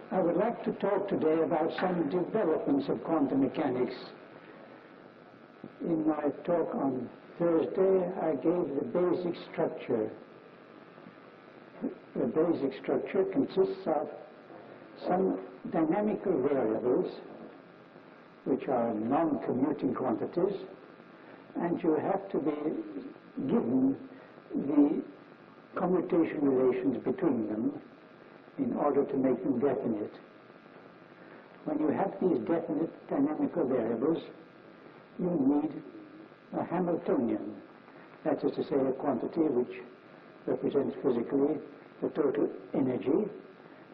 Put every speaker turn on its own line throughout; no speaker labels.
I would like to talk today about some developments of quantum mechanics. In my talk on Thursday, I gave the basic structure. The basic structure consists of some dynamical variables, which are non-commuting quantities, and you have to be given the commutation relations between them in order to make them definite. When you have these definite dynamical variables, you need a Hamiltonian, that is to say a quantity which represents physically the total energy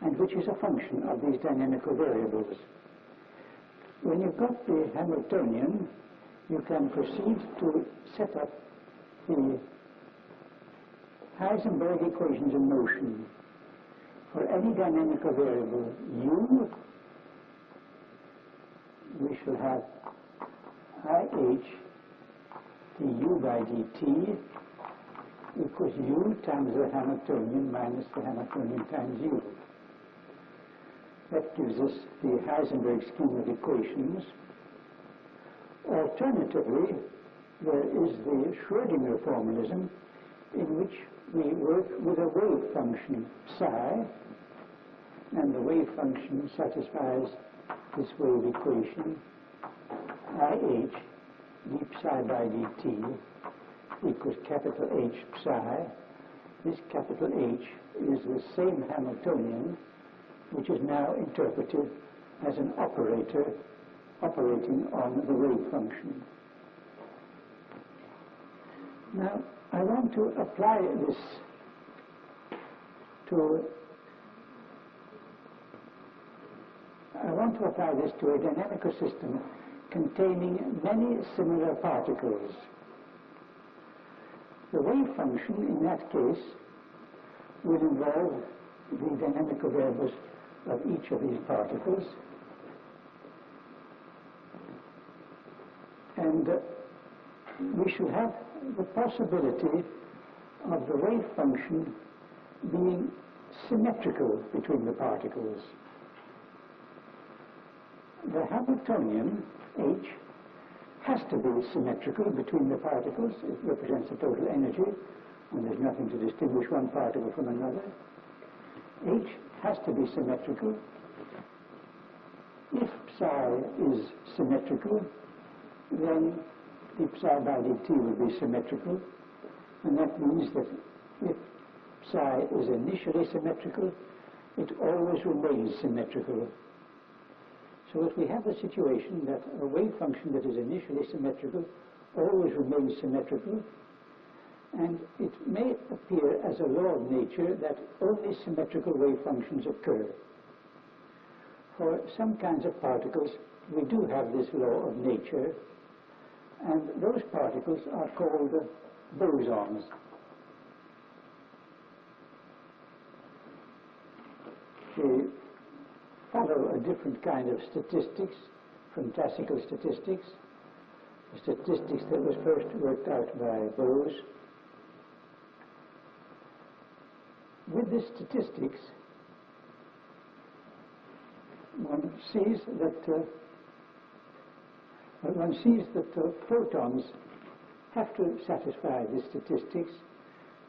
and which is a function of these dynamical variables. When you've got the Hamiltonian, you can proceed to set up the Heisenberg equations in motion. For any dynamical variable u, we shall have IH du by dt equals u times the Hamiltonian minus the Hamiltonian times u. That gives us the Heisenberg scheme of equations. Alternatively, there is the Schrödinger formalism in which we work with a wave function psi, and the wave function satisfies this wave equation IH d psi by dt equals capital H psi. This capital H is the same Hamiltonian which is now interpreted as an operator operating on the wave function. Now, I want to apply this to a dynamical system containing many similar particles. The wave function in that case will involve the dynamical variables of each of these particles, and we shall have the possibility of the wave function being symmetrical between the particles. The Hamiltonian, H, has to be symmetrical between the particles. It represents the total energy, and there's nothing to distinguish one particle from another. H has to be symmetrical. If psi is symmetrical, then the psi by dt will be symmetrical, and that means that if psi is initially symmetrical, it always remains symmetrical. So that we have the situation that a wave function that is initially symmetrical always remains symmetrical, and it may appear as a law of nature that only symmetrical wave functions occur. For some kinds of particles, we do have this law of nature, and those particles are called bosons. They follow a different kind of statistics from classical statistics, the statistics that was first worked out by Bose. With this statistics, one sees that photons have to satisfy this statistics,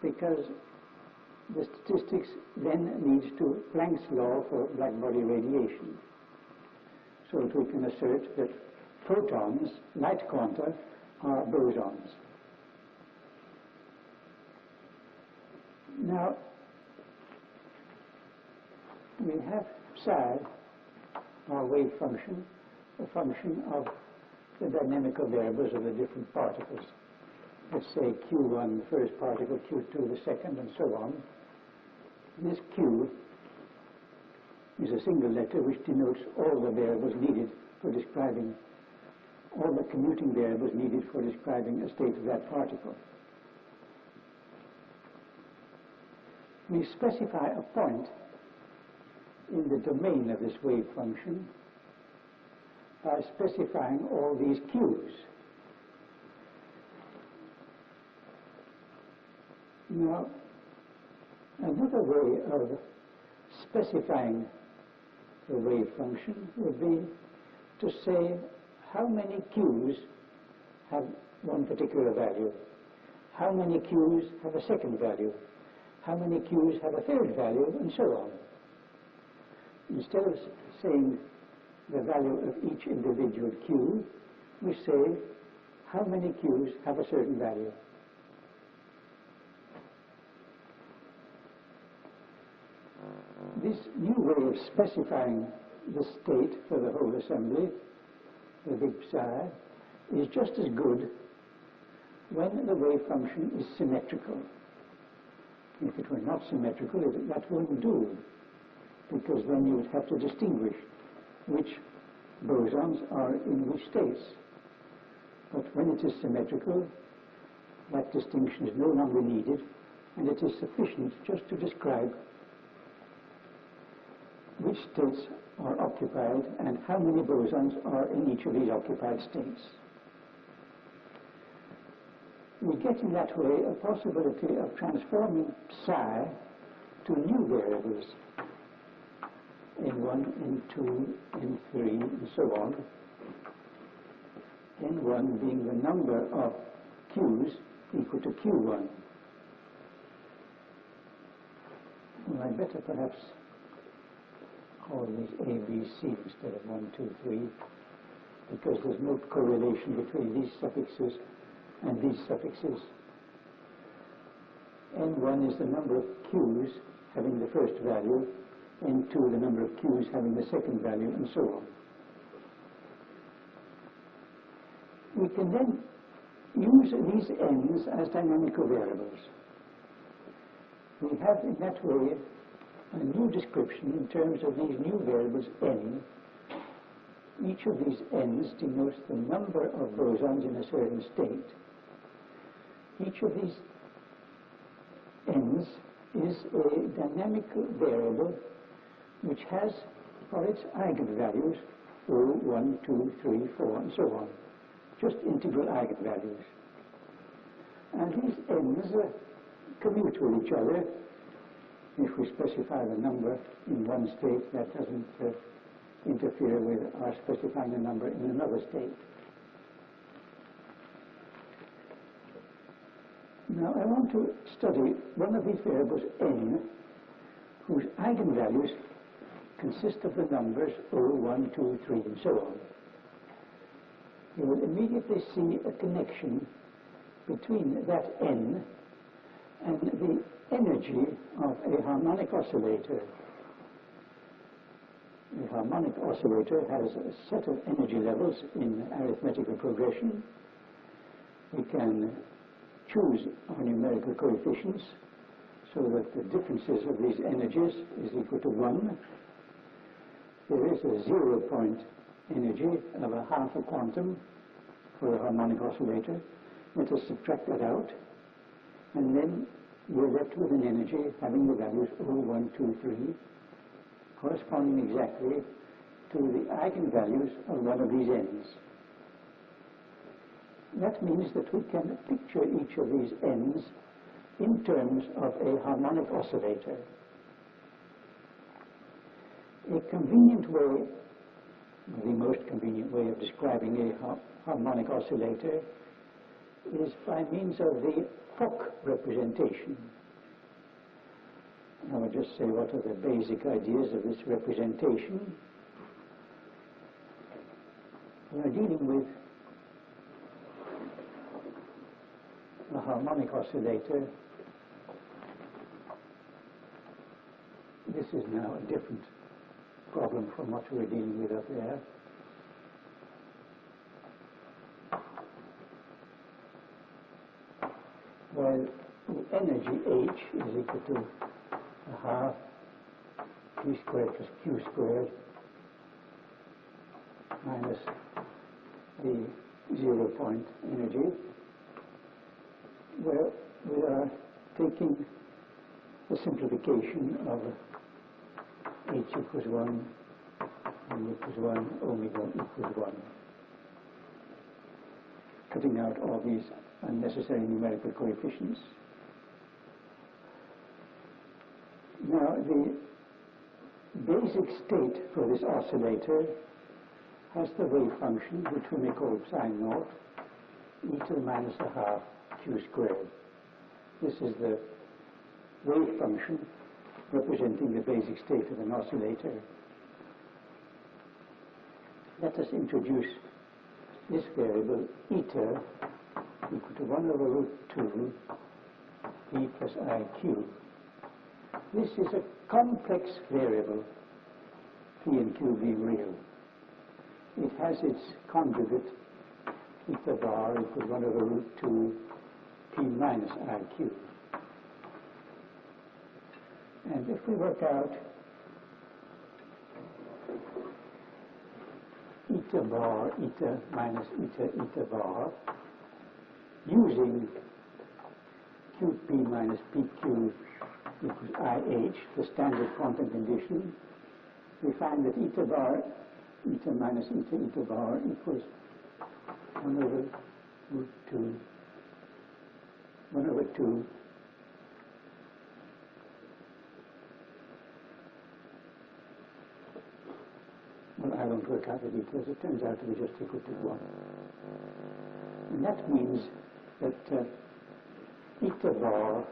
because the statistics then leads to Planck's law for blackbody radiation, so that we can assert that photons, light quanta, are bosons. Now, we have psi, our wave function, a function of the dynamical variables of the different particles. Let's say Q1, the first particle, Q2, the second, and so on. This Q is a single letter which denotes all the variables needed for describing, all the commuting variables needed for describing a state of that particle. We specify a point in the domain of this wave function by specifying all these Q's. Now, another way of specifying the wave function would be to say how many q's have one particular value, how many q's have a second value, how many q's have a third value, and so on. Instead of saying the value of each individual q, we say how many q's have a certain value. This new way of specifying the state for the whole assembly, the big psi, is just as good when the wave function is symmetrical. If it were not symmetrical, that wouldn't do, because then you would have to distinguish which bosons are in which states. But when it is symmetrical, that distinction is no longer needed, and it is sufficient just to describe which states are occupied and how many bosons are in each of these occupied states. We get in that way a possibility of transforming psi to new variables, n1, n2, n3, and so on, n1 being the number of q's equal to q1. Well, I'd better perhaps call these A, B, C instead of 1, 2, 3, because there's no correlation between these suffixes and these suffixes. N1 is the number of q's having the first value, N2 the number of q's having the second value, and so on. We can then use these n's as dynamical variables. We have in that way a new description in terms of these new variables n. Each of these n's denotes the number of bosons in a certain state. Each of these n's is a dynamical variable which has for its eigenvalues 0, 1, 2, 3, 4, and so on. Just integral eigenvalues. And these n's commute with each other. If we specify the number in one state, that doesn't interfere with our specifying a number in another state. Now I want to study one of these variables n, whose eigenvalues consist of the numbers 0, 1, 2, 3, and so on. You will immediately see a connection between that n and the energy of a harmonic oscillator. A harmonic oscillator has a set of energy levels in arithmetical progression. We can choose our numerical coefficients so that the differences of these energies is equal to 1. There is a 0-point energy of a half a quantum for a harmonic oscillator. Let us subtract that out, and then we're left with an energy having the values 0, 1, 2, 3, corresponding exactly to the eigenvalues of one of these n's. That means that we can picture each of these n's in terms of a harmonic oscillator. A convenient way, the most convenient way of describing a harmonic oscillator is by means of the Fock representation. I will just say what are the basic ideas of this representation. We are dealing with a harmonic oscillator. This is now a different problem from what we were dealing with up there. Well, the energy H is equal to a half P squared plus Q squared minus the 0-point energy. Well, we are taking the simplification of H equals 1, M equals 1, omega equals 1. Cutting out all these unnecessary numerical coefficients. Now, the basic state for this oscillator has the wave function, which we may call psi naught, e to the minus a half q squared. This is the wave function representing the basic state of an oscillator. Let us introduce this variable eta equal to 1 over root 2 p plus iq. This is a complex variable, p and q being real. It has its conjugate, eta bar equals 1 over root 2 p minus iq. And if we work out eta bar, eta minus eta, eta bar, using qp minus pq equals IH, the standard quantum condition, we find that eta bar, eta minus eta, eta bar equals 1 over root 2, 1 over 2 well, I don't work out the details. It turns out to be just equal to 1. And that means that eta bar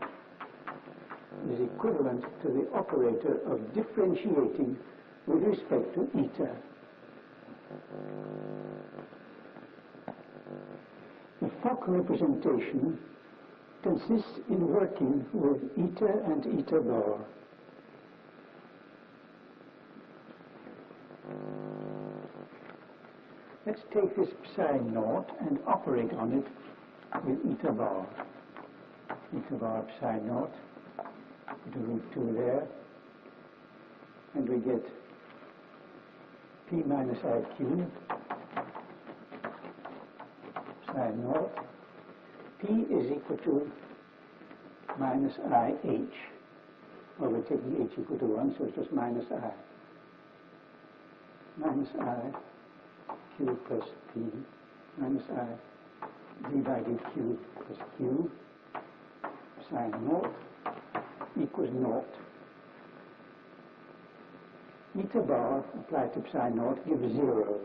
is equivalent to the operator of differentiating with respect to eta. The Fock representation consists in working with eta and eta bar. Let's take this psi naught and operate on it with eta bar. Eta bar psi naught, put a root 2 there, and we get p minus iq, psi naught. P is equal to minus IH. Well, we're taking h equal to 1, so it's just minus I. Minus I q plus p minus I d by dq plus q psi naught equals naught. Eta bar applied to psi naught gives 0.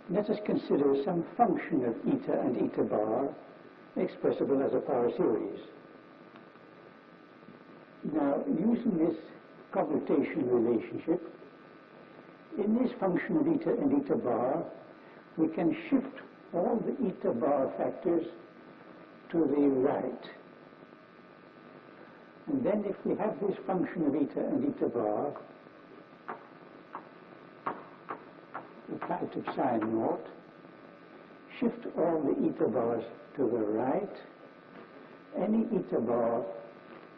Let us consider some function of eta and eta bar expressible as a power series. Now, using this commutation relationship, in this function of eta and eta bar, we can shift all the eta bar factors to the right. And then if we have this function of eta and eta bar applied to psi naught, shift all the eta bars to the right, any eta bar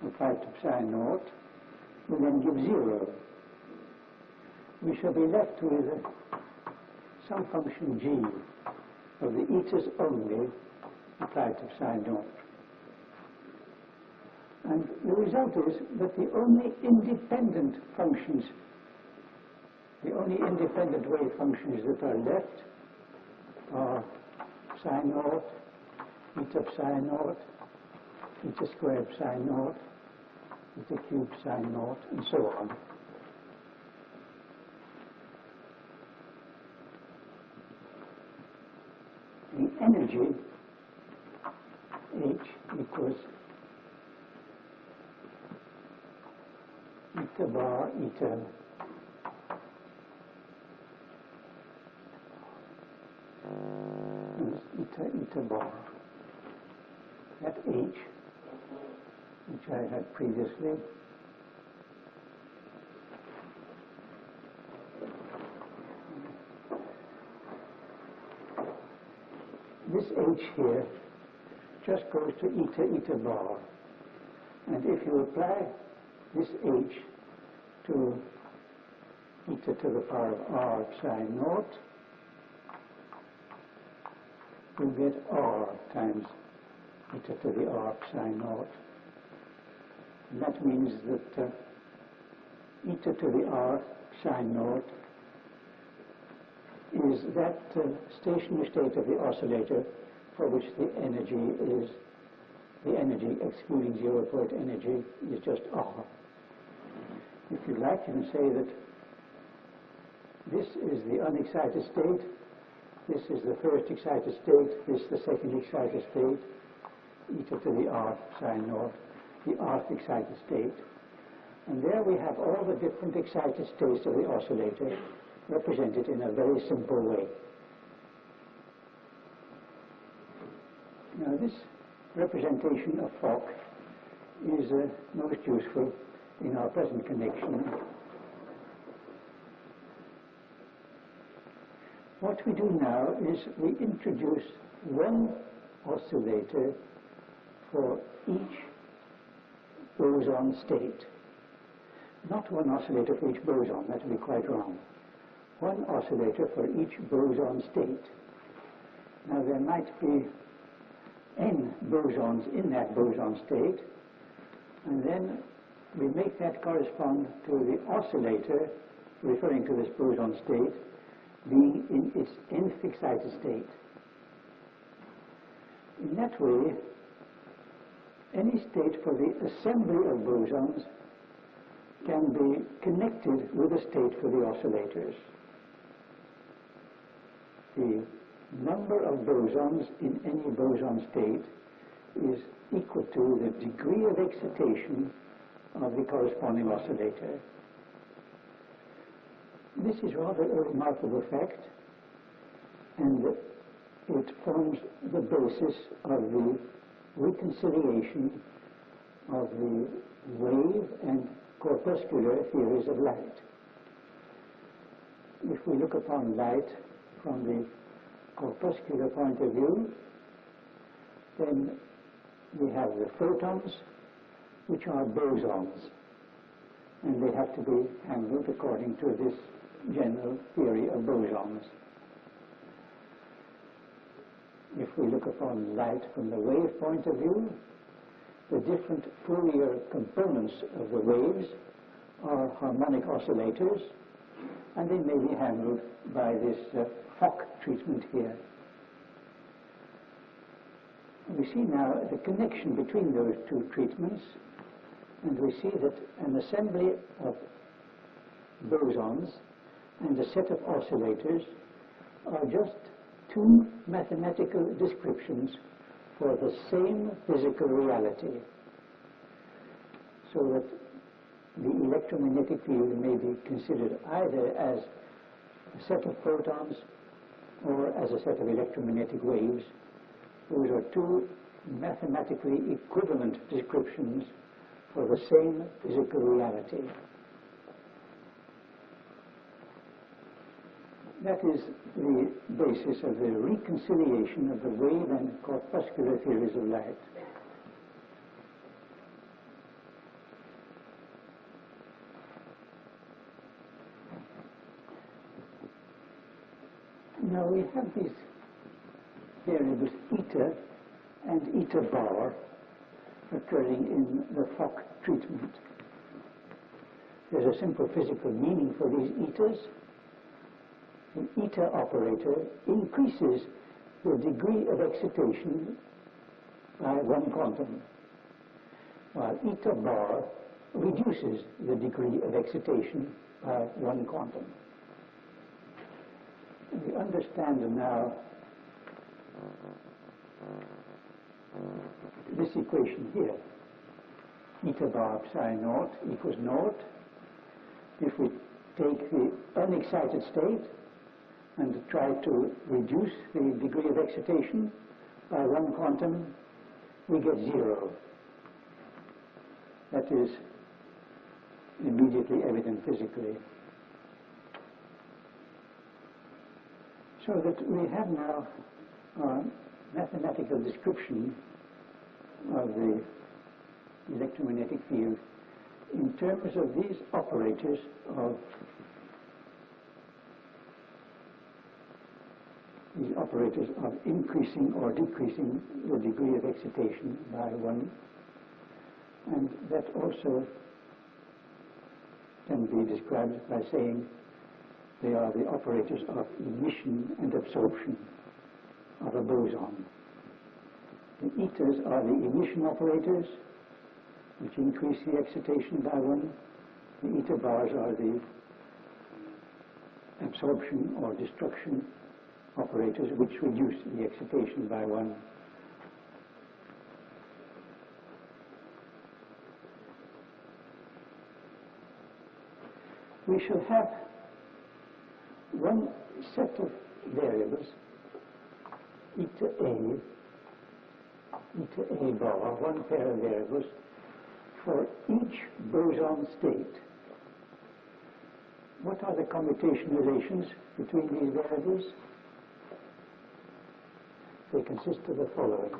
applied to psi naught will then give 0. We shall be left with some function g of the etas only applied to psi naught. And the result is that the only independent functions, the only independent wave functions that are left are psi naught, eta psi naught, eta squared psi naught, eta cubed psi naught, and so on. The energy H equals eta bar eta eta bar. That H, which I had previously, this H here just goes to eta bar. And if you apply this H to eta to the power of r psi naught, you get r times eta to the r psi naught. And that means that eta to the r psi naught is that stationary state of the oscillator for which the energy excluding 0 point energy is just R. If you like, you can say that this is the unexcited state, this is the first excited state, this is the second excited state, eta to the rth sine naught, the rth excited state. And there we have all the different excited states of the oscillator represented in a very simple way. Now this representation of Fock is most useful in our present connection. What we do now is we introduce one oscillator for each boson state. Not one oscillator for each boson, that would be quite wrong. One oscillator for each boson state. Now there might be n bosons in that boson state, and then we make that correspond to the oscillator referring to this boson state being in its nth excited state. In that way, any state for the assembly of bosons can be connected with a state for the oscillators. The number of bosons in any boson state is equal to the degree of excitation of the corresponding oscillator. This is rather a remarkable fact, and it forms the basis of the reconciliation of the wave and corpuscular theories of light. If we look upon light from the corpuscular point of view, then we have the photons, which are bosons, and they have to be handled according to this general theory of bosons. If we look upon light from the wave point of view, the different Fourier components of the waves are harmonic oscillators, and they may be handled by this Fock treatment here. We see now the connection between those two treatments, and we see that an assembly of bosons and a set of oscillators are just two mathematical descriptions for the same physical reality, so that the electromagnetic field may be considered either as a set of photons or as a set of electromagnetic waves. Those are two mathematically equivalent descriptions for the same physical reality. That is the basis of the reconciliation of the wave and corpuscular theories of light. Now we have these variables eta and eta bar occurring in the Fock treatment. There's a simple physical meaning for these etas. The eta operator increases the degree of excitation by one quantum, while eta bar reduces the degree of excitation by one quantum. We understand now this equation here. Eta bar psi naught equals naught. If we take the unexcited state and try to reduce the degree of excitation by one quantum, we get zero. That is immediately evident physically. So that we have now a mathematical description of the electromagnetic field in terms of these operators of increasing or decreasing the degree of excitation by one, and that also can be described by saying they are the operators of emission and absorption of a boson. The etas are the emission operators, which increase the excitation by one. The eta bars are the absorption or destruction operators which reduce the excitation by one. We shall have one set of variables, eta A bar, one pair of variables for each boson state. What are the commutation relations between these variables? They consist of the following.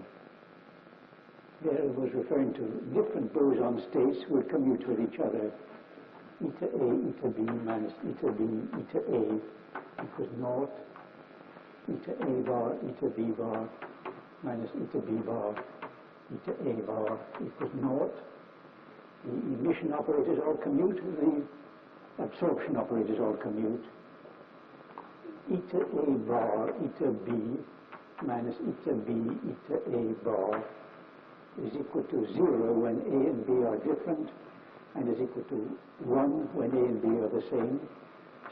Variables referring to different boson states will commute with each other. Eta A, eta B minus eta B, eta A equals naught. Eta A bar, eta B bar minus eta B bar, eta A bar equals naught. The emission operators all commute, the absorption operators all commute. Eta A bar, eta B minus eta B, eta A bar is equal to 0 when A and B are different, and is equal to 1 when A and B are the same.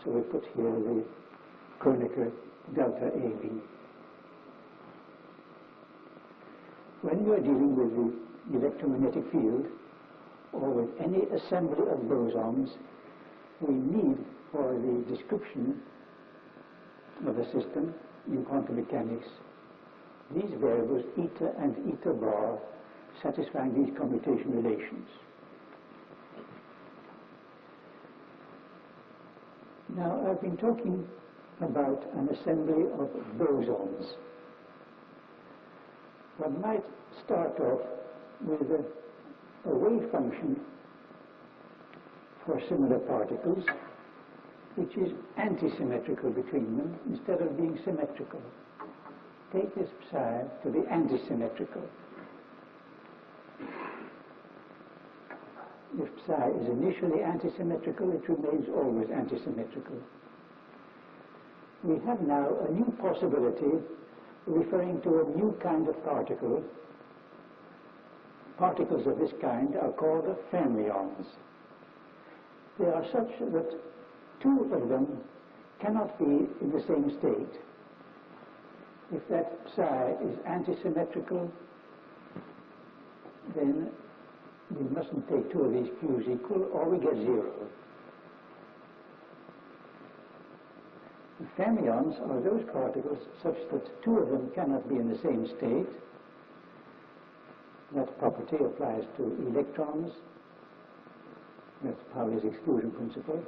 So we put here the Kronecker delta AB. When we are dealing with the electromagnetic field, or with any assembly of bosons, we need, for the description of a system in quantum mechanics, these variables eta and eta bar satisfying these commutation relations. Now, I've been talking about an assembly of bosons. One might start off with a wave function for similar particles, which is antisymmetrical between them instead of being symmetrical. Take this psi to be antisymmetrical. If psi is initially antisymmetrical, it remains always antisymmetrical. We have now a new possibility referring to a new kind of particle. Particles of this kind are called fermions. They are such that two of them cannot be in the same state. If that psi is antisymmetrical, then we mustn't take two of these q's equal, or we get 0. The fermions are those particles such that two of them cannot be in the same state. That property applies to electrons. That's Pauli's exclusion principle.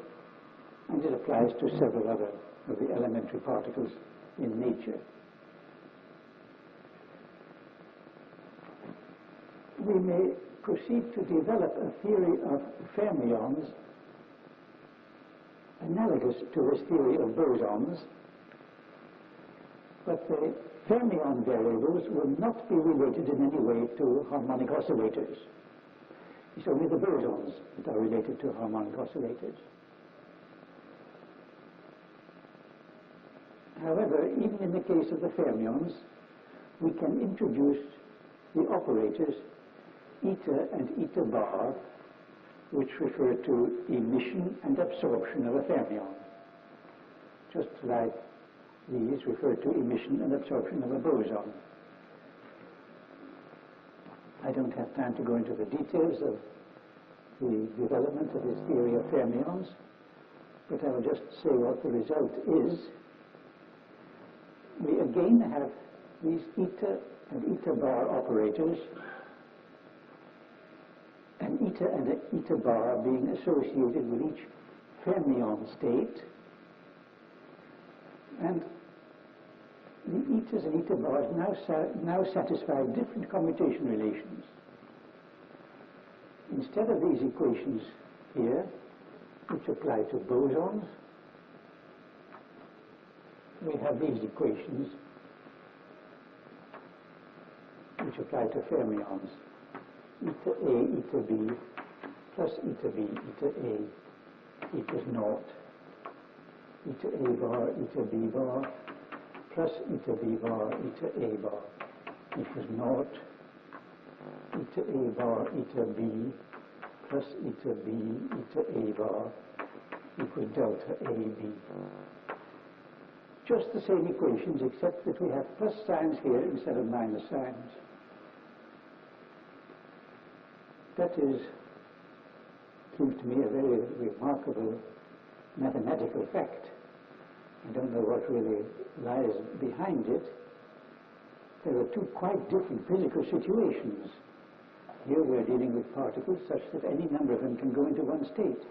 And it applies to several other of the elementary particles in nature. We may proceed to develop a theory of fermions analogous to this theory of bosons, but the fermion variables will not be related in any way to harmonic oscillators. It's only the bosons that are related to harmonic oscillators. However, even in the case of the fermions, we can introduce the operators eta and eta bar, which refer to emission and absorption of a fermion, just like these refer to emission and absorption of a boson. I don't have time to go into the details of the development of this theory of fermions, but I will just say what the result is. We again have these eta and eta bar operators, and eta bar being associated with each fermion state, and the etas and eta bars now satisfy different commutation relations. Instead of these equations here, which apply to bosons, we have these equations which apply to fermions. Eta A, eta B, plus eta B, eta A equals naught. Eta A bar, eta B bar, plus eta B bar, eta A bar equals naught. Eta A bar, eta B, plus eta B, eta A bar equals delta AB. Just the same equations, except that we have plus signs here instead of minus signs. That is, seems to me a very remarkable mathematical fact. I don't know what really lies behind it. There are two quite different physical situations. Here we are dealing with particles such that any number of them can go into one state.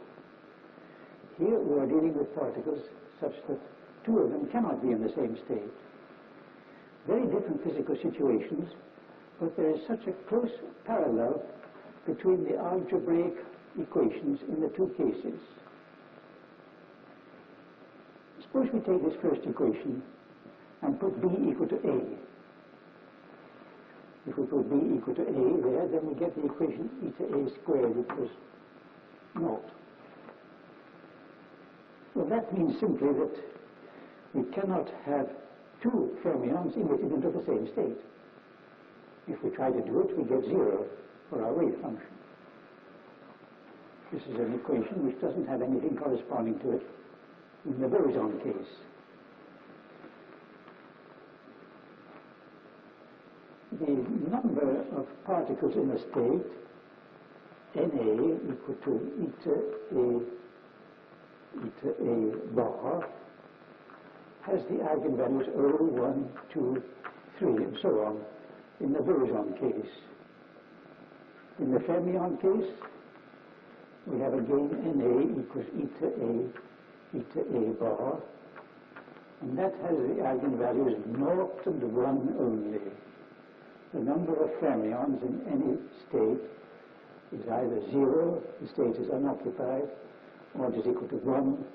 Here we are dealing with particles such that two of them cannot be in the same state. Very different physical situations, but there is such a close parallel between the algebraic equations in the two cases. Suppose we take this first equation and put B equal to A. If we put B equal to A there, then we get the equation eta A squared equals 0. Well, that means simply that we cannot have two fermions emitted into the same state. If we try to do it, we get 0 for our wave function. This is an equation which doesn't have anything corresponding to it in the boson case. The number of particles in a state, Na equal to eta A bar, has the eigenvalues 0, 1, 2, 3, and so on in the boson case. In the fermion case, we have again Na equals eta A bar, and that has the eigenvalues 0 and 1 only. The number of fermions in any state is either 0, the state is unoccupied, or it is equal to 1,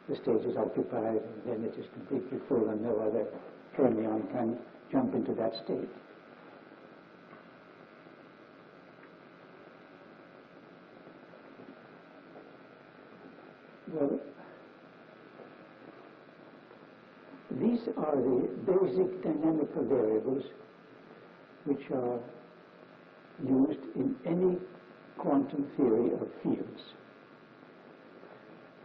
the state is occupied, and then it is completely full and no other fermion can jump into that state. Well, these are the basic dynamical variables which are used in any quantum theory of fields.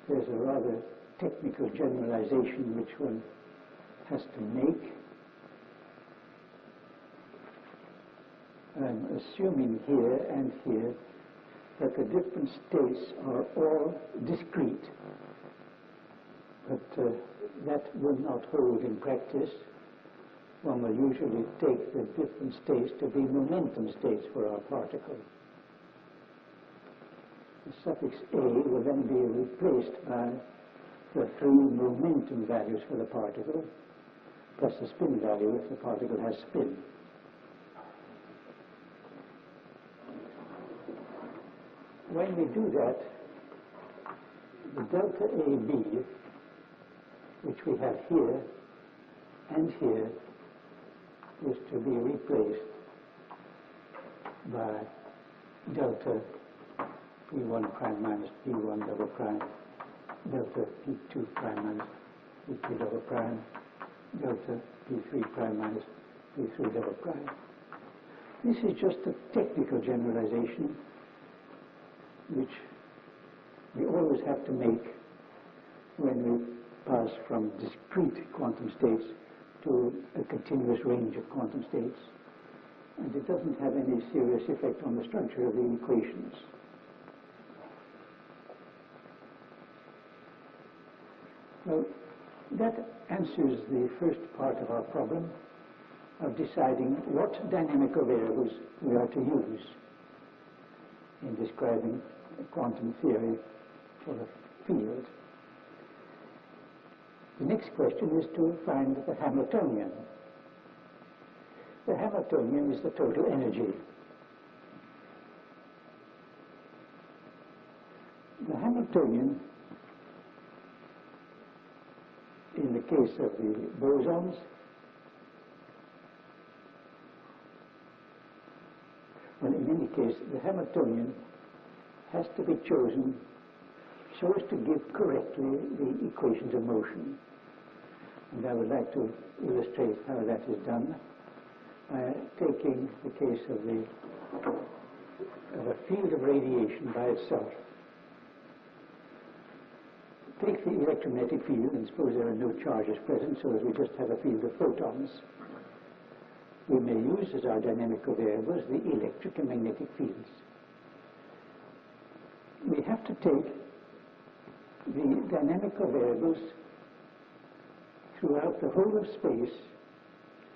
There's a rather technical generalization which one has to make. I'm assuming here and here that the different states are all discrete, but that will not hold in practice. One will usually take the different states to be momentum states for our particle. The suffix A will then be replaced by the 3 momentum values for the particle, plus the spin value if the particle has spin. When we do that, the delta AB, which we have here and here, is to be replaced by delta P1 prime minus P1 double prime, delta P2 prime minus P2 double prime, delta P3 prime minus P3 double prime. This is just a technical generalization which we always have to make when we pass from discrete quantum states to a continuous range of quantum states, and it doesn't have any serious effect on the structure of the equations. Well, that answers the first part of our problem of deciding what dynamical variables we are to use in describing a quantum theory for a field. The next question is to find the Hamiltonian. The Hamiltonian is the total energy. The Hamiltonian, in the case of the bosons, well, in any case, the Hamiltonian has to be chosen so as to give correctly the equations of motion. And I would like to illustrate how that is done by taking the case of the of a field of radiation by itself. Take the electromagnetic field and suppose there are no charges present, so that we just have a field of photons. We may use as our dynamical variables the electric and magnetic fields. We have to take the dynamical variables throughout the whole of space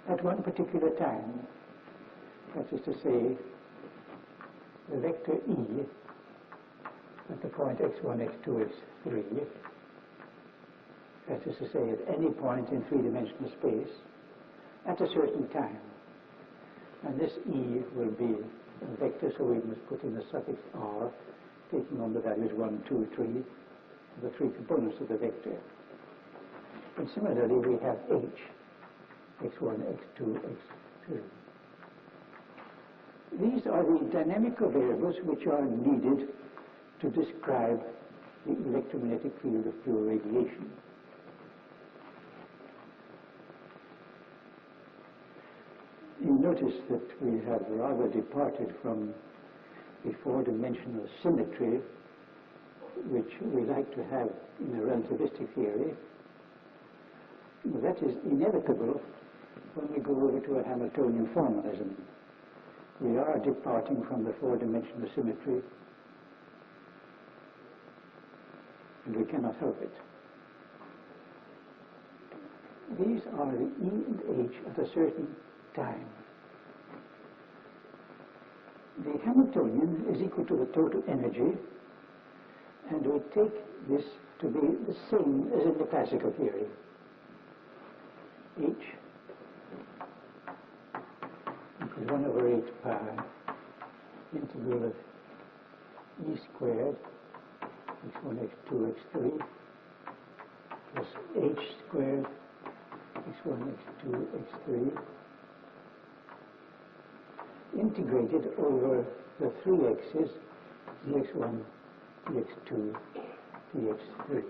at one particular time. That is to say, the vector E at the point x1, x2, x3, that is to say, at any point in three-dimensional space at a certain time. And this E will be a vector, so we must put in the suffix r, taking on the values 1, 2, 3, the three components of the vector. And similarly, we have H, x1, x2, x3. These are the dynamical variables which are needed to describe the electromagnetic field of pure radiation. You notice that we have rather departed from the four-dimensional symmetry which we like to have in a relativistic theory. That is inevitable when we go over to a Hamiltonian formalism. We are departing from the four-dimensional symmetry, and we cannot help it. These are the E and H at a certain time. The Hamiltonian is equal to the total energy, and we take this to be the same as in the classical theory. H equals 1 over 8 pi integral of E squared x1, x2, x3 plus H squared x1, x2, x3 integrated over the three x's, dx1, dx2, dx3.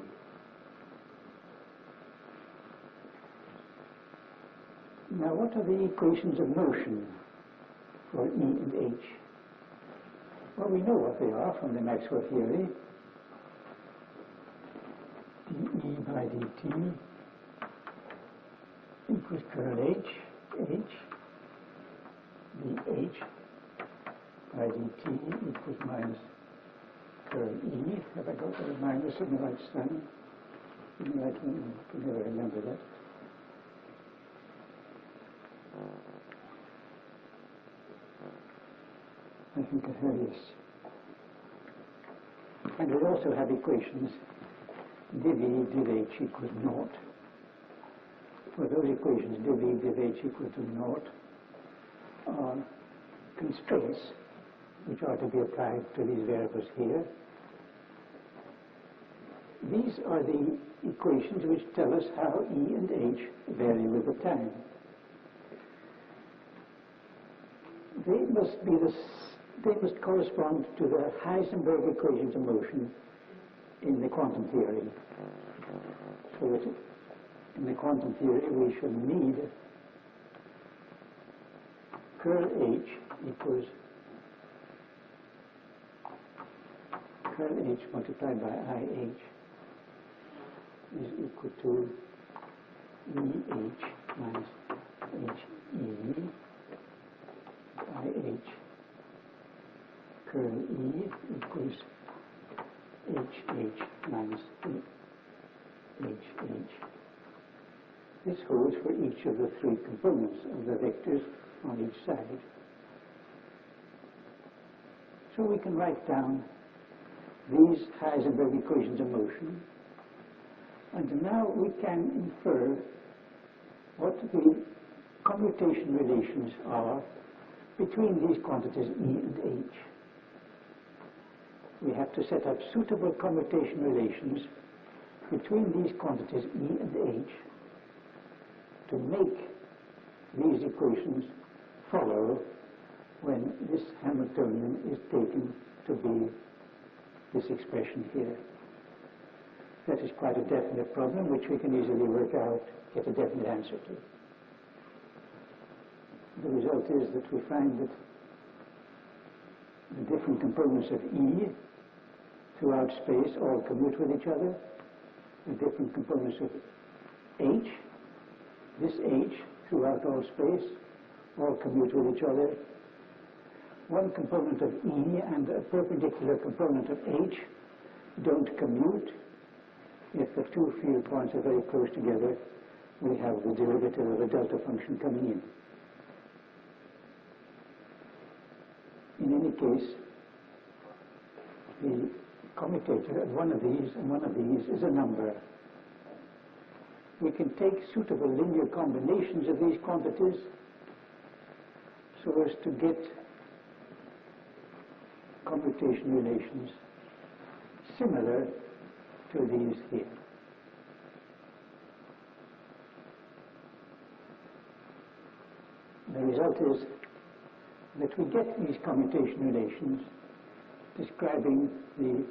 Now, what are the equations of motion for E and H? Well, we know what they are from the Maxwell theory. dE by dt equals curl H, dH by dt equals minus curl E. Have I got the minus in the right sign? In the right one? I can never remember that. I think I have this. And we also have equations div E, div H equals naught. For those equations, div E, div H equal to naught are constraints which are to be applied to these variables here. These are the equations which tell us how E and H vary with the time. They must correspond to the Heisenberg equations of motion in the quantum theory. So that in the quantum theory we should need curl H equals curl H multiplied by IH is equal to EH minus HE IH. Curl E equals HH minus HH. This holds for each of the three components of the vectors on each side. So we can write down these Heisenberg equations of motion, and now we can infer what the commutation relations are between these quantities E and H. We have to set up suitable commutation relations between these quantities E and H to make these equations follow when this Hamiltonian is taken to be this expression here. That is quite a definite problem which we can easily work out, get a definite answer to. The result is that we find that The different components of E throughout space all commute with each other. The different components of H, this H throughout all space, all commute with each other. One component of E and a perpendicular component of H don't commute. If the two field points are very close together, we have the derivative of a delta function coming in. In any case, the commutator of one of these and one of these is a number. We can take suitable linear combinations of these quantities so as to get commutation relations similar to these here. The result is that we get these commutation relations describing the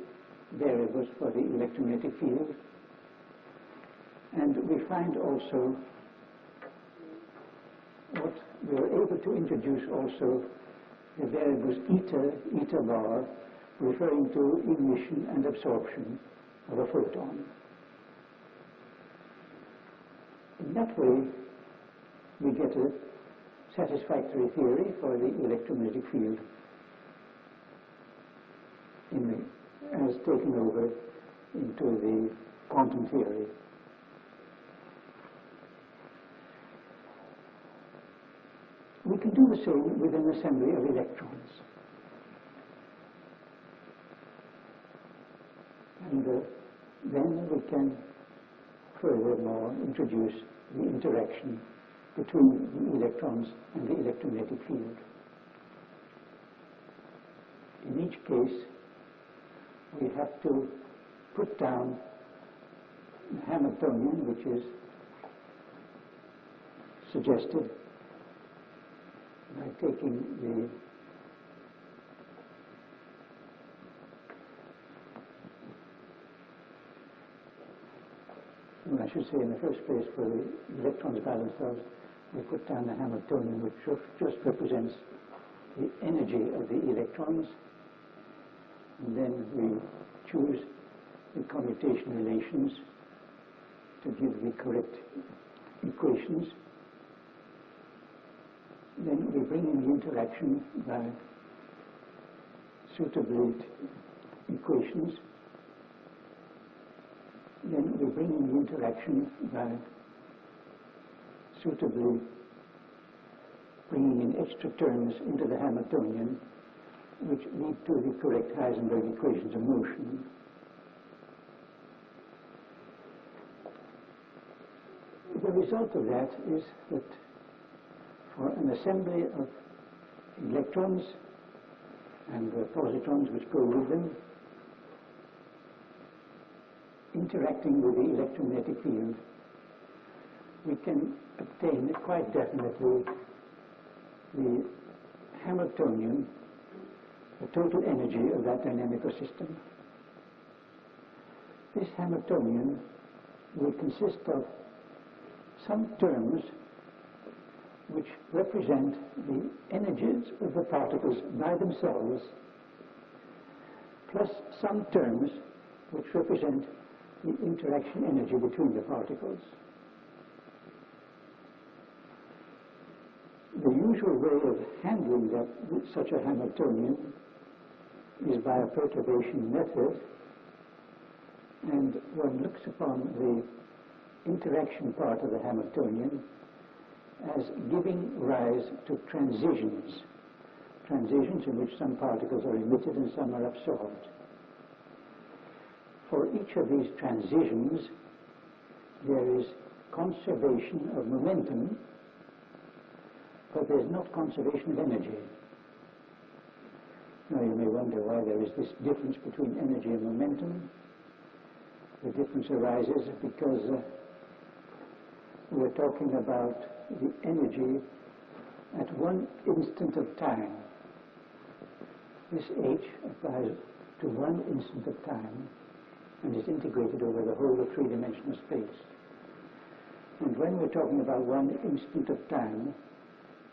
variables for the electromagnetic field, and we find also what we are able to introduce also the variables eta bar, referring to emission and absorption of a photon. In that way, we get a satisfactory theory for the electromagnetic field as taken over into the quantum theory. We can do the same with an assembly of electrons. And then we can furthermore introduce the interaction between the electrons and the electromagnetic field. In each case, we have to put down the Hamiltonian, which is suggested by taking the I should say in the first place, for the electrons by themselves, we put down the Hamiltonian, which just represents the energy of the electrons, and then we choose the commutation relations to give the correct equations. Then we bring in the interaction by suitable equations. Then we bring in the interaction by suitably bringing in extra terms into the Hamiltonian, which lead to the correct Heisenberg equations of motion. The result of that is that for an assembly of electrons and the positrons which go with them, interacting with the electromagnetic field, we can obtain quite definitely the Hamiltonian, the total energy of that dynamical system. This Hamiltonian will consist of some terms which represent the energies of the particles by themselves, plus some terms which represent the interaction energy between the particles. The usual way of handling such a Hamiltonian is by a perturbation method, and one looks upon the interaction part of the Hamiltonian as giving rise to transitions in which some particles are emitted and some are absorbed. For each of these transitions, there is conservation of momentum, but there's not conservation of energy. Now you may wonder why there is this difference between energy and momentum. The difference arises because we're talking about the energy at one instant of time. This H applies to one instant of time and is integrated over the whole of three-dimensional space. And when we're talking about one instant of time,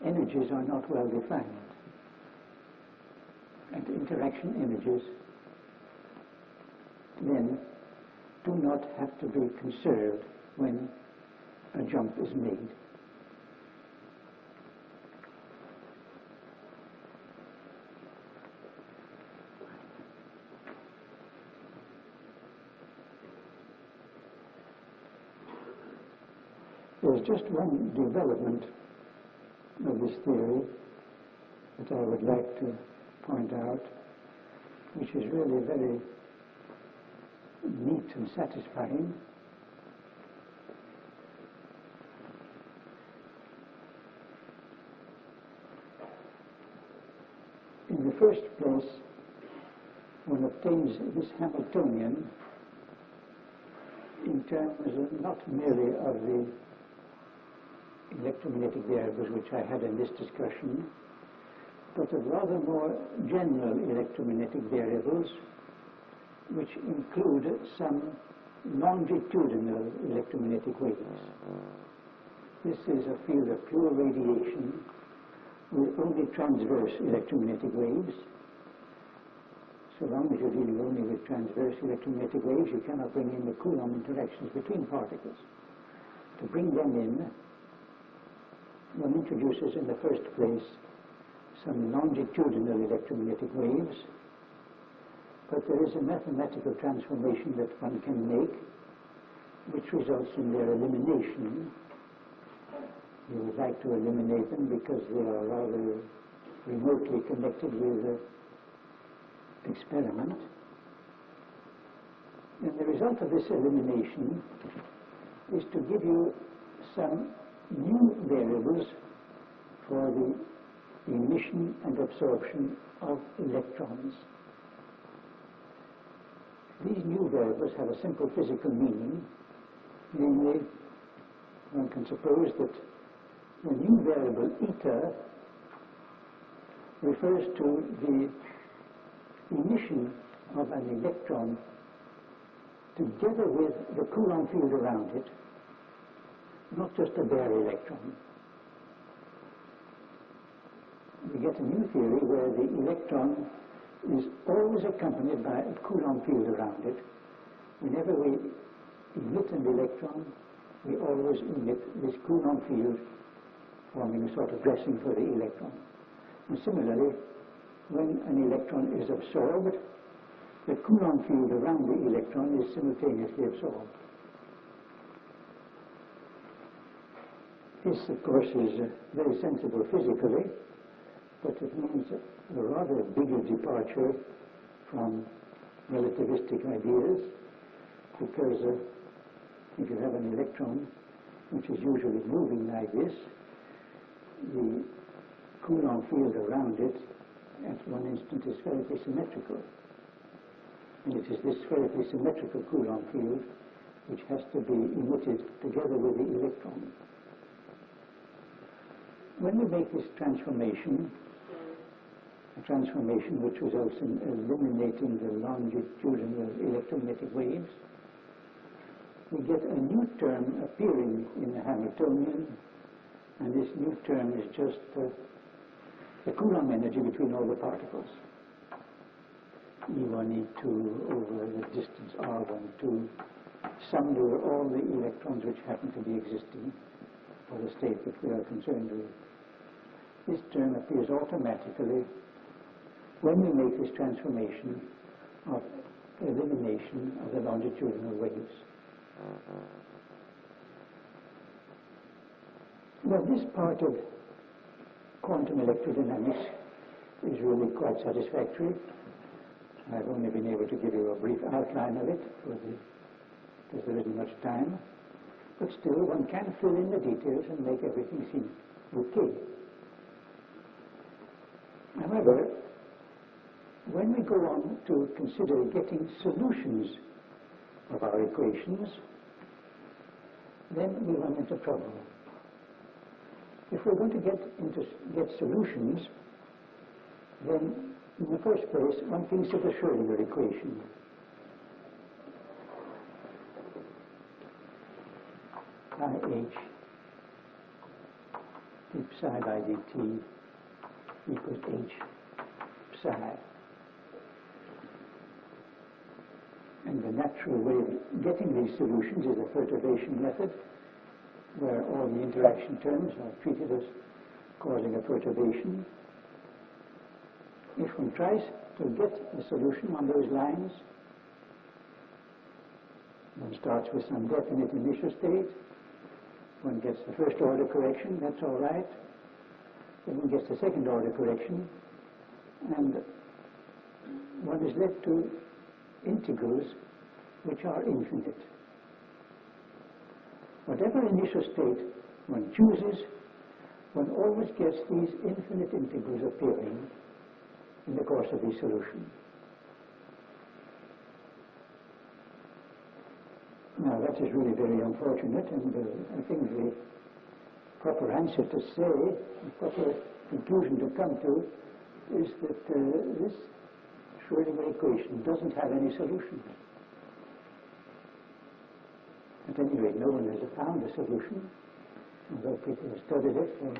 energies are not well defined. And interaction energies then do not have to be conserved when a jump is made. There's just one development of this theory that I would like to point out, which is really very neat and satisfying. In the first place, one obtains this Hamiltonian in terms not merely of the electromagnetic variables which I had in this discussion, but of rather more general electromagnetic variables which include some longitudinal electromagnetic waves. This is a field of pure radiation with only transverse electromagnetic waves. So long as you're dealing only with transverse electromagnetic waves, you cannot bring in the Coulomb interactions between particles. To bring them in, one introduces in the first place some longitudinal electromagnetic waves, but there is a mathematical transformation that one can make which results in their elimination. You would like to eliminate them because they are rather remotely connected with the experiment. And the result of this elimination is to give you some new variables for the emission and absorption of electrons. These new variables have a simple physical meaning, namely, one can suppose that the new variable eta refers to the emission of an electron together with the Coulomb field around it, not just a bare electron. We get a new theory where the electron is always accompanied by a Coulomb field around it. Whenever we emit an electron, we always emit this Coulomb field, forming a sort of dressing for the electron. And similarly, when an electron is absorbed, the Coulomb field around the electron is simultaneously absorbed. This, of course, is very sensible physically, but it means a rather bigger departure from relativistic ideas, because if you have an electron which is usually moving like this, the Coulomb field around it at one instant is spherically symmetrical. And it is this spherically symmetrical Coulomb field which has to be emitted together with the electron. When we make this transformation, a transformation which results in eliminating the longitudinal electromagnetic waves, we get a new term appearing in the Hamiltonian, and this new term is just the Coulomb energy between all the particles. E1, E2 over the distance R12, summed over all the electrons which happen to be existing for the state that we are concerned with. This term appears automatically when we make this transformation of elimination of the longitudinal waves. Well, this part of quantum electrodynamics is really quite satisfactory. I've only been able to give you a brief outline of it because there isn't much time, but still one can fill in the details and make everything seem okay. However, when we go on to consider getting solutions of our equations, then we run into trouble. If we're going to get solutions, then in the first place, one thinks of the Schrödinger equation. IH d psi by dt equals H psi. the natural way of getting these solutions is the perturbation method, where all the interaction terms are treated as causing a perturbation. If one tries to get a solution on those lines, one starts with some definite initial state, one gets the first order correction, that's all right. Then one gets the second order correction, and one is led to integrals which are infinite. Whatever initial state one chooses, one always gets these infinite integrals appearing in the course of the solution. Now that is really very unfortunate, and I think the proper answer to say, the proper conclusion to come to, is that this Schrödinger equation doesn't have any solution. At any rate, no one has found a solution, although people have studied it for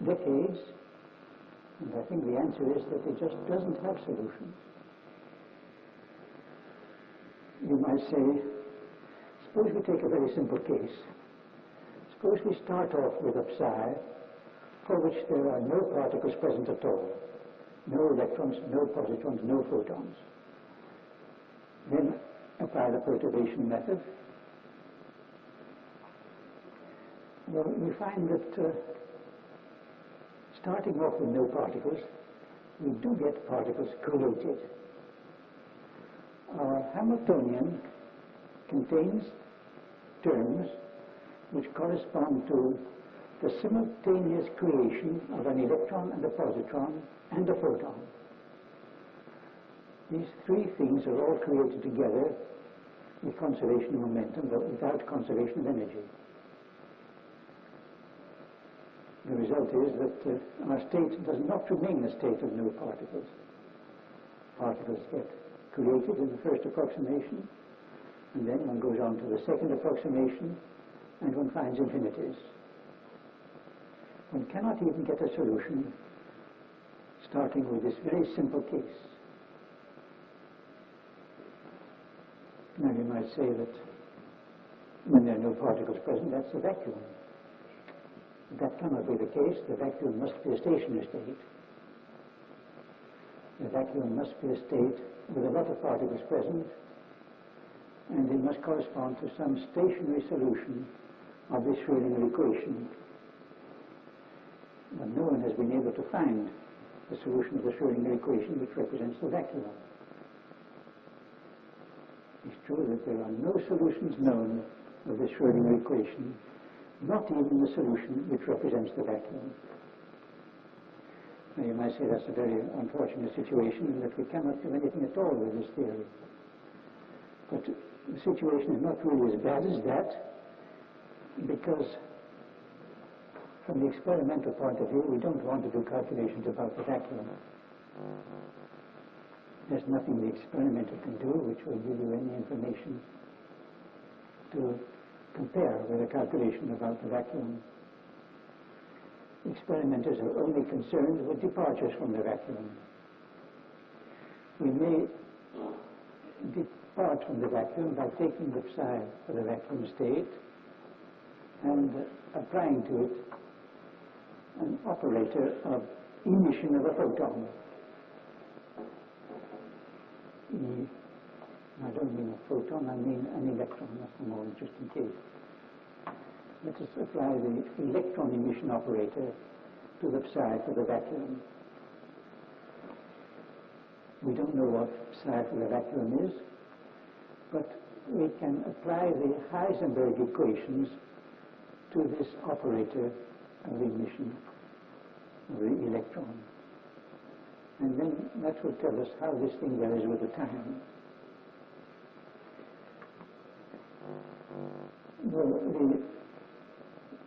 decades, and I think the answer is that it just doesn't have solutions. You might say, suppose we take a very simple case. Suppose we start off with a psi for which there are no particles present at all. No electrons, no positrons, no photons. Then apply the perturbation method. Well, we find that starting off with no particles, we do get particles created. Our Hamiltonian contains terms which correspond to the simultaneous creation of an electron and a positron and a photon. These three things are all created together with conservation of momentum, but without conservation of energy. The result is that our state does not remain a state of no particles. Particles get created in the first approximation, and then one goes on to the second approximation, and one finds infinities. One cannot even get a solution starting with this very simple case. Now you might say that when there are no particles present, that's a vacuum. That cannot be the case. The vacuum must be a stationary state. The vacuum must be a state with a lot of particles present, and it must correspond to some stationary solution of this Schrödinger equation. But no one has been able to find the solution of the Schrödinger equation which represents the vacuum. It's true that there are no solutions known of this Schrödinger equation, not even the solution which represents the vacuum. Now you might say that's a very unfortunate situation and that we cannot do anything at all with this theory. But the situation is not really as bad as that, because from the experimental point of view, we don't want to do calculations about the vacuum. There's nothing the experimenter can do which will give you any information to compare with a calculation about the vacuum. Experimenters are only concerned with departures from the vacuum. We may depart from the vacuum by taking the psi for the vacuum state and applying to it an operator of emission of a photon. I don't mean a photon, I mean an electron. That's the more interesting case. Let us apply the electron emission operator to the psi for the vacuum. We don't know what psi for the vacuum is, but we can apply the Heisenberg equations to this operator of the emission of the electron. And then that will tell us how this thing varies with the time. Well, the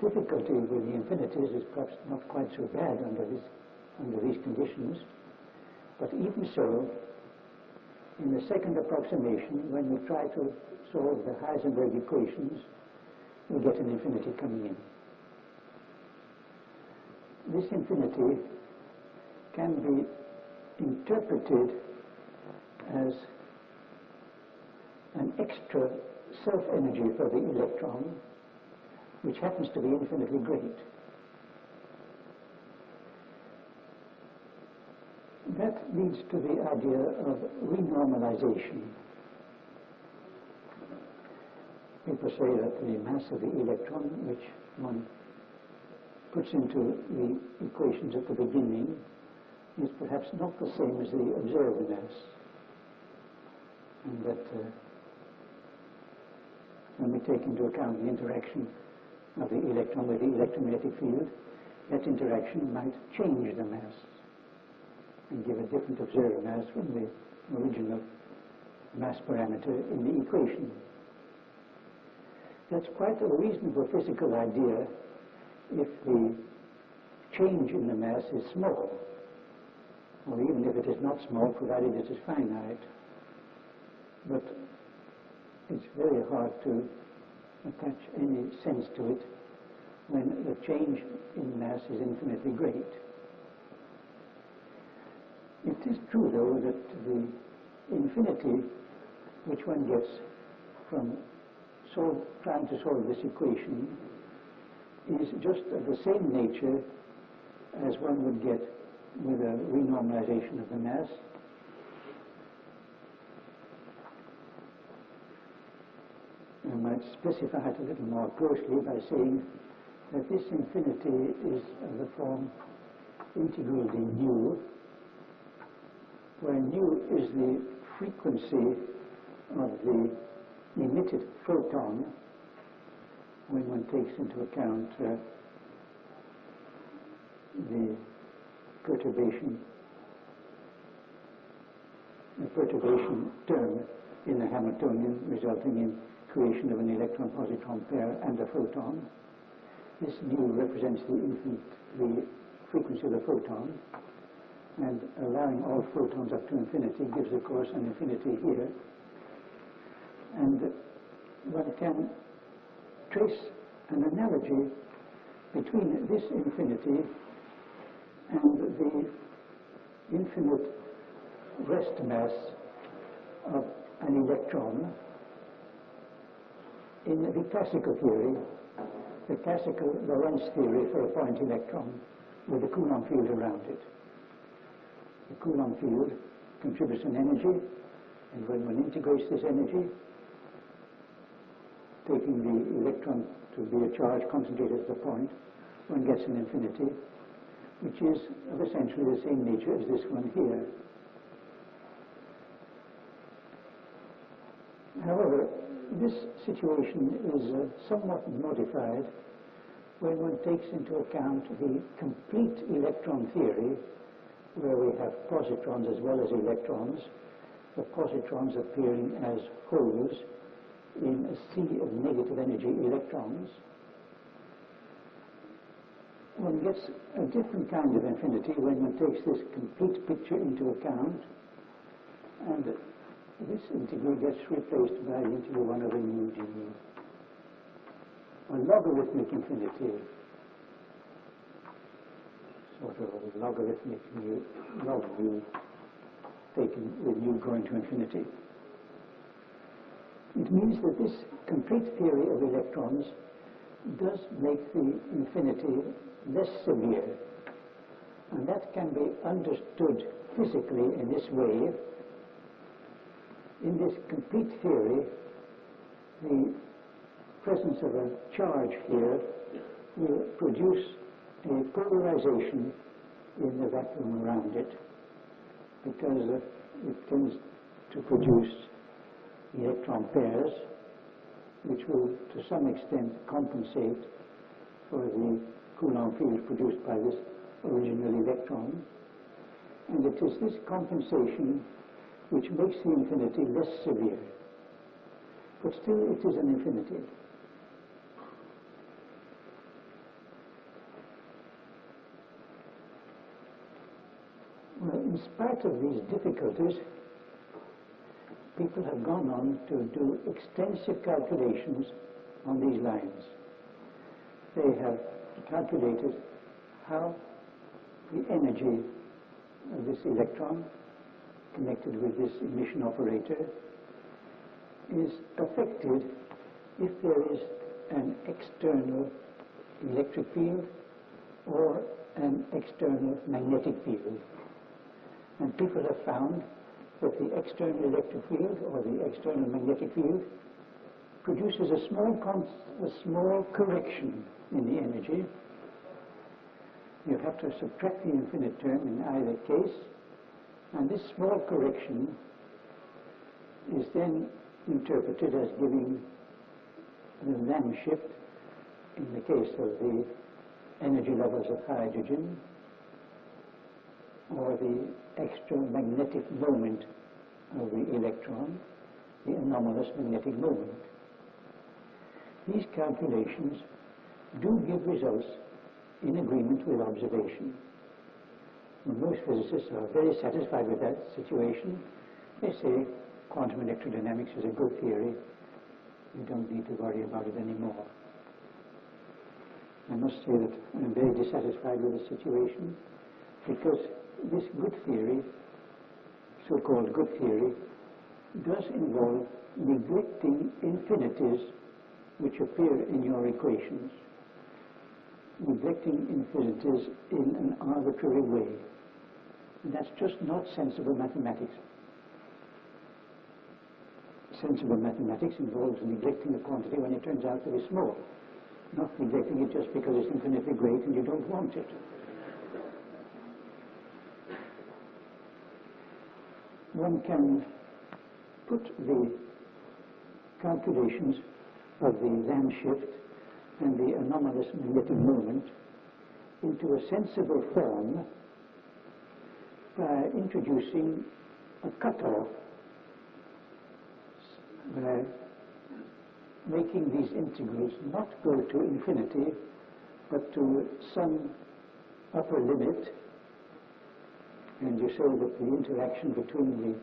difficulty with the infinities is perhaps not quite so bad under these conditions, but even so, in the second approximation, when we try to solve the Heisenberg equations, we get an infinity coming in. This infinity can be interpreted as an extra self-energy for the electron, which happens to be infinitely great. That leads to the idea of renormalization. People say that the mass of the electron, which one puts into the equations at the beginning, is perhaps not the same as the observed mass. And that when we take into account the interaction of the electron with the electromagnetic field, that interaction might change the mass and give a different observed mass from the original mass parameter in the equation. That's quite a reasonable physical idea if the change in the mass is small, or even if it is not small, provided it is finite. But it's very hard to attach any sense to it when the change in mass is infinitely great. It is true, though, that the infinity which one gets from trying to solve this equation is just of the same nature as one would get with a renormalization of the mass. I might specify it a little more closely by saying that this infinity is of the form integral d nu, where nu is the frequency of the emitted photon when one takes into account the perturbation term in the Hamiltonian, resulting in creation of an electron-positron pair and a photon. This nu represents the frequency of the photon, and allowing all photons up to infinity gives, of course, an infinity here. And one can trace an analogy between this infinity and the infinite rest mass of an electron in the classical theory, the classical Lorentz theory for a point electron with the Coulomb field around it. The Coulomb field contributes an energy, and when one integrates this energy, taking the electron to be a charge concentrated at the point, one gets an infinity, which is of essentially the same nature as this one here. However, this situation is somewhat modified when one takes into account the complete electron theory, where we have positrons as well as electrons, the positrons appearing as holes in a sea of negative energy electrons. One gets a different kind of infinity when one takes this complete picture into account, and this integral gets replaced by the integral 1 over nu du, a logarithmic infinity, sort of a logarithmic log nu taken with nu going to infinity. It means that this complete theory of electrons does make the infinity less severe, and that can be understood physically in this way. In this complete theory, the presence of a charge here will produce a polarization in the vacuum around it, because it tends to produce electron pairs, which will to some extent compensate for the Coulomb field produced by this original electron. And it is this compensation which makes the infinity less severe. But still it is an infinity. Well, in spite of these difficulties, people have gone on to do extensive calculations on these lines. They have calculated how the energy of this electron connected with this emission operator is affected if there is an external electric field or an external magnetic field. And people have found that the external electric field or the external magnetic field produces a small correction in the energy. You have to subtract the infinite term in either case, and this small correction is then interpreted as giving the Lamb shift in the case of the energy levels of hydrogen, or the extra magnetic moment of the electron, the anomalous magnetic moment. These calculations do give results in agreement with observation. And most physicists are very satisfied with that situation. They say quantum electrodynamics is a good theory. We don't need to worry about it anymore. I must say that I'm very dissatisfied with the situation, because this good theory, so-called good theory, does involve neglecting infinities which appear in your equations, neglecting infinities in an arbitrary way. And that's just not sensible mathematics. Sensible mathematics involves neglecting a quantity when it turns out to be small, not neglecting it just because it's infinitely great and you don't want it. One can put the calculations of the Lamb shift and the anomalous magnetic moment into a sensible form by introducing a cutoff, by making these integrals not go to infinity but to some upper limit. And you say that the interaction between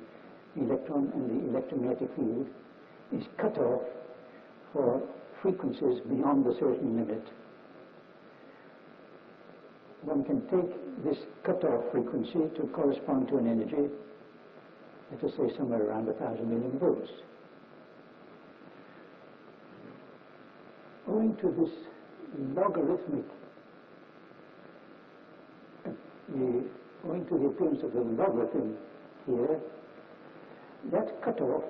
the electron and the electromagnetic field is cut off for frequencies beyond a certain limit. One can take this cut-off frequency to correspond to an energy, let us say somewhere around 1,000 million volts. Owing to this logarithmic, owing to the appearance of the logarithm here, that cutoff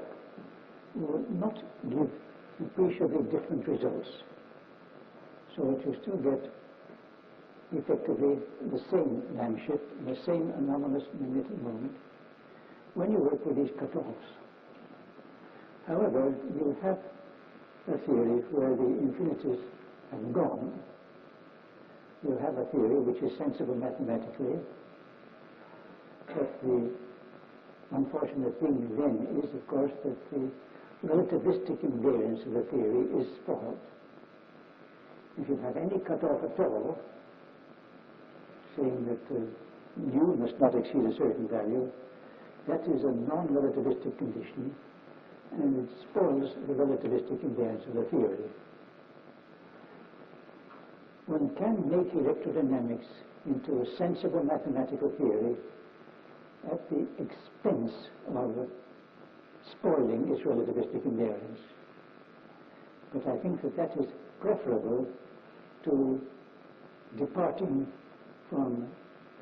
will not give appreciably different results. So that you still get effectively the same Lamb shift, the same anomalous magnetic moment when you work with these cutoffs. However, you have a theory where the infinities have gone. You have a theory which is sensible mathematically, but the unfortunate thing then is, of course, that the relativistic invariance of the theory is spoiled. If you have any cutoff at all, saying that nu must not exceed a certain value, that is a non-relativistic condition, and it spoils the relativistic invariance of the theory. One can make electrodynamics into a sensible mathematical theory at the expense of spoiling its relativistic invariance. But I think that that is preferable to departing from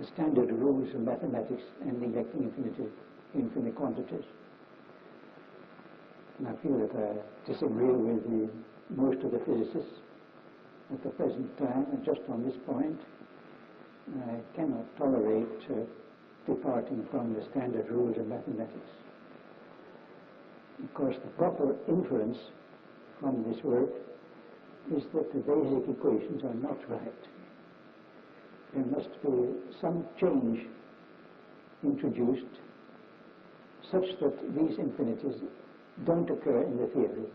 the standard rules of mathematics and neglecting infinite quantities. And I feel that I disagree with most of the physicists at the present time, and just on this point, I cannot tolerate departing from the standard rules of mathematics. Of course, the proper inference from this work is that the basic equations are not right. There must be some change introduced such that these infinities don't occur in the theory,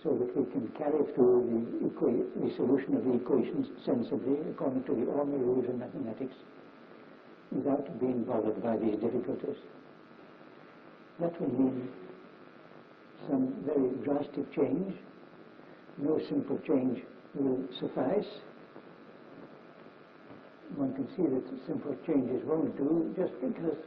so that we can carry through the solution of the equations sensibly according to the ordinary rules of mathematics without being bothered by these difficulties. That will mean some very drastic change. No simple change will suffice. One can see that simple changes won't do, just because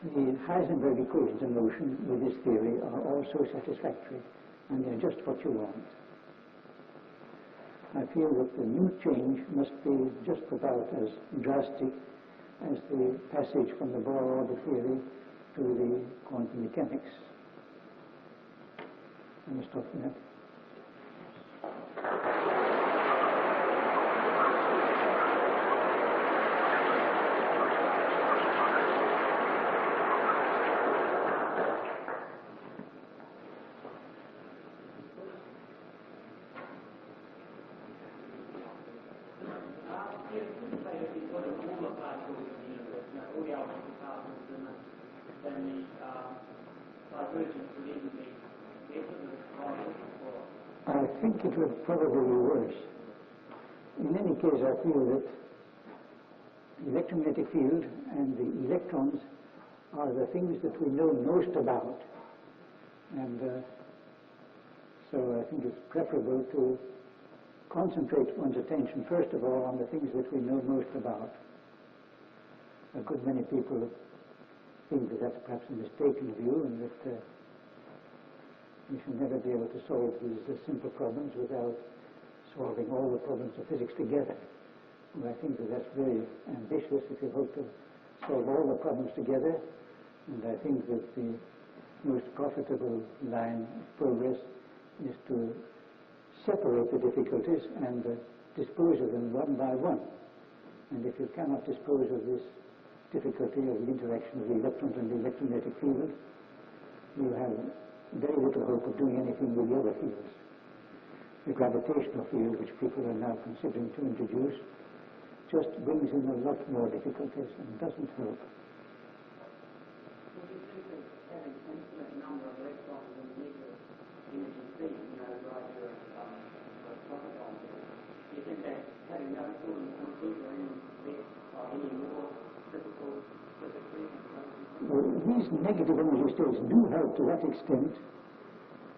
The Heisenberg equations of motion with this theory are also satisfactory, and they're just what you want. I feel that the new change must be just about as drastic as the passage from the Bohr order theory to the quantum mechanics. I'm going to stop there. I think it would probably be worse. In any case, I feel that the electromagnetic field and the electrons are the things that we know most about. And so I think it's preferable to concentrate one's attention, first of all, on the things that we know most about. A good many people think that that's perhaps a mistaken view, and that we shall never be able to solve these simple problems without solving all the problems of physics together. And I think that that's very ambitious if you hope to solve all the problems together. And I think that the most profitable line of progress is to separate the difficulties and dispose of them one by one. And if you cannot dispose of this difficulty of the interaction of the electrons and the electromagnetic field, you have very little hope of doing anything with the other fields. The gravitational field, which people are now considering to introduce, just brings in a lot more difficulties and doesn't help.
Would you think that having an infinite number of electrons in the nuclear energy field, the idea of protons, do you think that having no cooling quantities or any more difficult physically?
Well, these negative energy states do help to that extent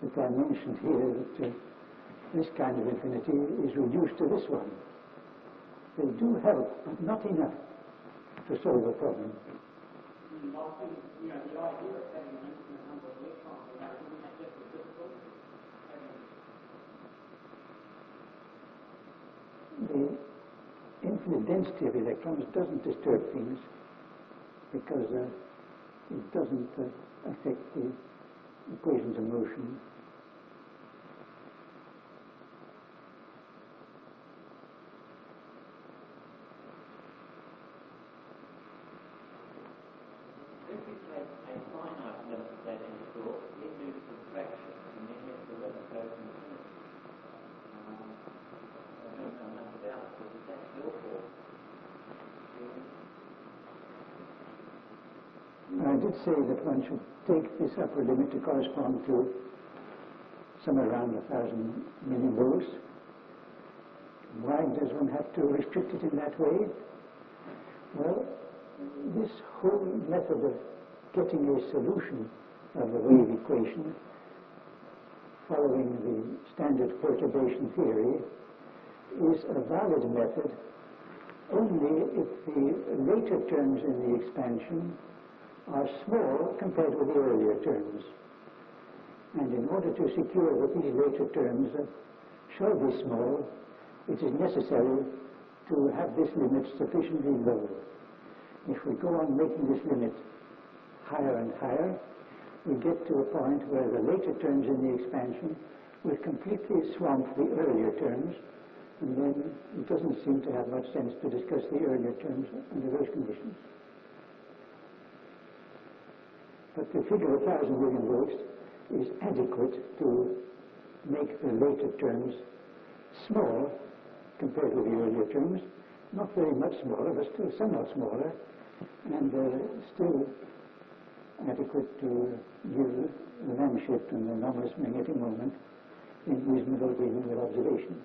that I mentioned here, that this kind of infinity is reduced to this one. They do help, but not enough to solve the problem.
The idea of having an infinite number of electrons, isn't that just as difficult?
The infinite density of electrons doesn't disturb things because it doesn't affect the equations of motion.
If you take a finite limit of that in thought, you do subtraction, and then you have to let it go to infinity. I don't know much about it, but that's your fault.
I did say that one should take this upper limit to correspond to somewhere around 1,000 millivolts. Why does one have to restrict it in that way? Well, this whole method of getting a solution of the wave equation following the standard perturbation theory is a valid method only if the later terms in the expansion are small compared with the earlier terms. And in order to secure that these later terms shall be small, it is necessary to have this limit sufficiently low. If we go on making this limit higher and higher, we get to a point where the later terms in the expansion will completely swamp the earlier terms, and then it doesn't seem to have much sense to discuss the earlier terms under those conditions. But the figure of 1,000 million volts is adequate to make the later terms small compared with the earlier terms, not very much smaller, but still somewhat smaller, and still adequate to give the man shift and the anomalous magnetic moment in reasonable agreement with observation.